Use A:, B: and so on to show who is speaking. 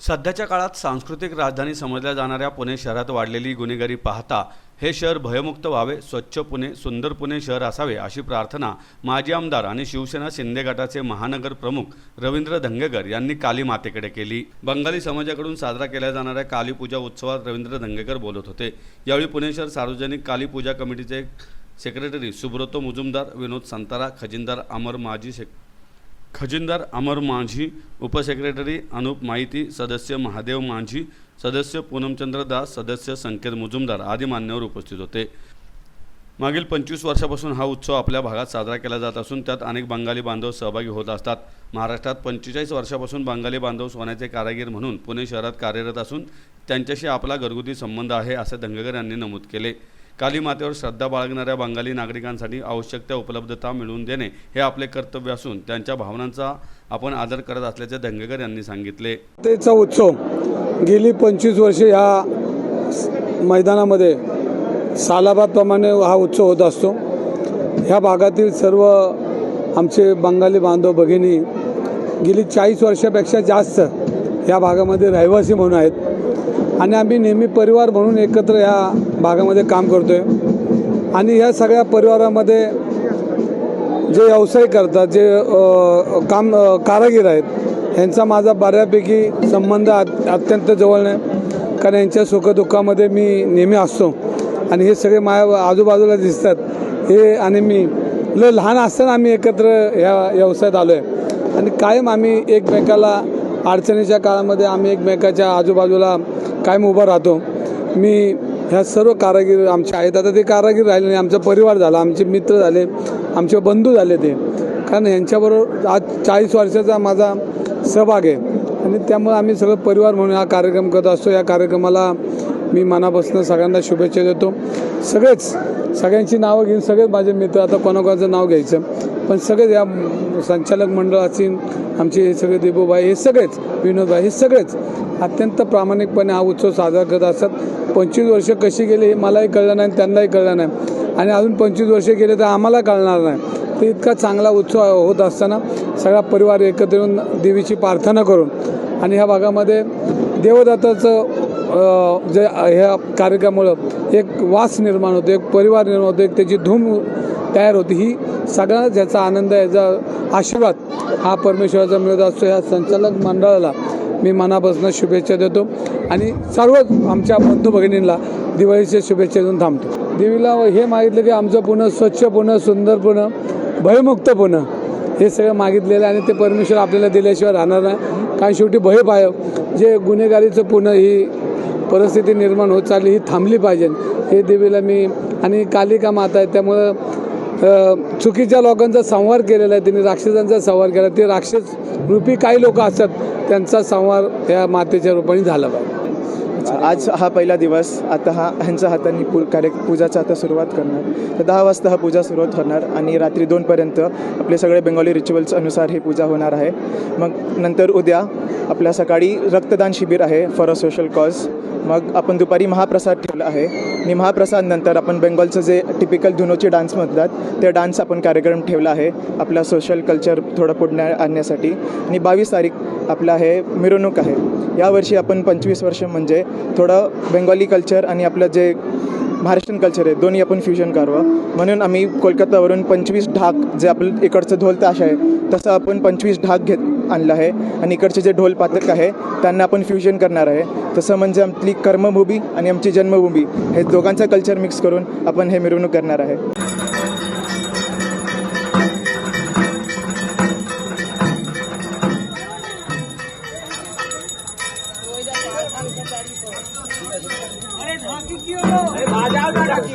A: सध्याच्या काळात सांस्कृतिक राजधानी समजल्या जाणाऱ्या पुणे शहरात वाढलेली गुन्हेगारी पाहता हे शहर भयमुक्त व्हावे, स्वच्छ पुणे, सुंदर पुणे शहर असावे अशी प्रार्थना माजी आमदार आणि शिवसेना शिंदे गटाचे महानगर प्रमुख रवींद्र धंगेकर यांनी काली मातेकडे केली। बंगाली समाजाकडून साजरा केल्या जाणाऱ्या काली पूजा उत्सवात रवींद्र धंगेकर बोलत होते। यावेळी पुणे शहर सार्वजनिक काली पूजा कमिटीचे सेक्रेटरी सुब्रतो मुजुमदार, विनोद संतारा, खजिनदार अमर माझी, उपसेक्रेटरी अनुप माहिती, सदस्य महादेव माझी, सदस्य पूनमचंद्र दास, सदस्य संकेत मुजुमदार आदी मान्यवर उपस्थित होते। मागील 25 वर्षापासून हा उत्सव आपल्या भागात साजरा केला जात असून त्यात अनेक बंगाली बांधव सहभागी होत असतात। महाराष्ट्रात 45 वर्षापासून बंगाली बांधव सोन्याचे कारागीर म्हणून पुणे शहरात कार्यरत असून त्यांच्याशी आपला घरगुती संबंध आहे असे धंगेकर यांनी नमूद केले। काली मातेवर श्रद्धा बाळगणाऱ्या बंगाली नागरिकांसाठी आवश्यक त्या उपलब्धता मिळवून देणे हे आपले कर्तव्य असून त्यांच्या भावनांचा आपण आदर करत असल्याचे धंगेकर यांनी सांगितले।
B: त्याचा उत्सव गेली 25 वर्षे ह्या मैदानामध्ये सालाबादप्रमाणे हा उत्सव होत असतो। ह्या भागातील सर्व आमचे बंगाली बांधव भगिनी गेली 40 वर्षापेक्षा जास्त ह्या भागामध्ये रहिवासी म्हणून आहेत आणि आम्ही नेहमी परिवार म्हणून एकत्र या भागामध्ये काम करतोय आणि ह्या सगळ्या परिवारामध्ये जे व्यवसाय करतात, जे कारागीर आहेत, यांचा माझा बऱ्यापैकी संबंध अत्यंत जवळ आहे, कारण यांच्या सुखदुःखामध्ये मी नेहमी असतो आणि हे सगळे माझ्या आजूबाजूला दिसतात हे। आणि मी लहान असताना आम्ही एकत्र ह्या व्यवसायात आलो आहे आणि कायम आम्ही एकमेकाला अडचणीच्या काळामध्ये आम्ही एकमेकाच्या आजूबाजूला कायम उभा राहतो। मी ह्या सर्व कारागीर आमचे आहेत, आता ते कारागीर राहिले नाही, आमचा परिवार झाला, आमचे मित्र झाले, आमचे बंधू झाले ते, कारण यांच्याबरोबर आज 40 वर्षाचा माझा सहभाग आहे आणि त्यामुळे आम्ही सगळं परिवार म्हणून हा कार्यक्रम करत असतो। या कार्यक्रमाला मी मनापासून सगळ्यांना शुभेच्छा देतो। सगळ्यांची नावं घेऊन सगळेच माझे मित्र, आता कोणाकोणाचं नाव घ्यायचं पण सगळेच या संचालक मंडळ असतील, आमचे हे सगळे देबूभाई, हे सगळेच विनोदभाई, हे सगळेच अत्यंत प्रामाणिकपणे हा उत्सव साजरा करत असतात। 25 वर्ष कशी गेली हे मलाही कळलं नाही, त्यांनाही कळलं नाही आणि अजून 25 वर्ष गेले तर आम्हाला कळणार नाही। तर इतका चांगला उत्सव होत असताना सगळा परिवार एकत्र येऊन देवीची प्रार्थना करून आणि ह्या भागामध्ये देवदत्ताचं जे ह्या कार्यक्रमामुळं एक वास निर्माण होतो, एक परिवार निर्माण होतो, एक त्याची धूम तयार होती। ही सगळ्यांना ज्याचा आनंद, याचा आशीर्वाद हा परमेश्वराचा मिळत असतो। ह्या संचालक मंडळाला मी मनापासून शुभेच्छा देतो आणि सर्व आमच्या बंधू भगिनींना दिवाळीच्या शुभेच्छा देऊन थांबतो। देवीला हे मागितलं की आमचं पुणे स्वच्छ पुणे, सुंदर पुणे, भयमुक्त पुणे हे सगळं मागितलेलं आणि ते परमेश्वर आपल्याला दिल्याशिवाय राहणार नाही, कारण शेवटी भय पाय जे गुन्हेगारीचं पुणे ही परिस्थिती निर्माण होत चालली ही थांबली पाहिजे हे देवीला मी आणि कालिका माता आहे त्यामुळं चुकीच्या लोकांचा संहार केलेला आहे, त्यांनी राक्षसांचा संहार केला, ते राक्षस रूपी काही लोक असतात त्यांचा संहार या मातेच्या रूपाने झाला पाहिजे।
C: आज हा पहिला दिवस, आता ह्यांच्या हातांनी पूजाचा आता सुरुवात करणार, तर 10 वाजता हा पूजा सुरुवात होणार आणि रात्री 2 पर्यंत आपले सगळे बेंगॉली रिच्युअल्स अनुसार ही पूजा होणार आहे। मग नंतर उद्या आपल्या सकाळी रक्तदान शिबिर आहे फॉर अ सोशल कॉज। मग आपण दुपारी महाप्रसाद ठेवला आहे आणि महाप्रसाद नंतर आपण बेंगॉलचं जे टिपिकल धुनोची डान्स म्हणतात ते डान्स आपण कार्यक्रम ठेवला आहे आपला सोशल कल्चर थोडं पुढे आणण्यासाठी। आणि 22 तारीख आपला हे मिरवणूक आहे। यावर्षी आपण 25 वर्ष म्हणजे थोडं बेंगॉली कल्चर आणि आपलं जे महाराष्ट्रीयन कल्चर आहे दोन्ही आपण फ्युजन करावं म्हणून आम्ही कोलकातावरून 25 ढाक, जे आपलं इकडचं ढोल ताश आहे तसं आपण 25 ढाक आणलं आहे आणि इकडचे जे ढोल पातक आहे त्यांना आपण फ्युजन करणार आहे। तसं म्हणजे आपली कर्मभूमी आणि आमची जन्मभूमी हे दोघांचं कल्चर मिक्स करून आपण हे मिरवणूक करणार आहे।
D: अरे ढाकी क्यों? अरे बाजार का ढाकी।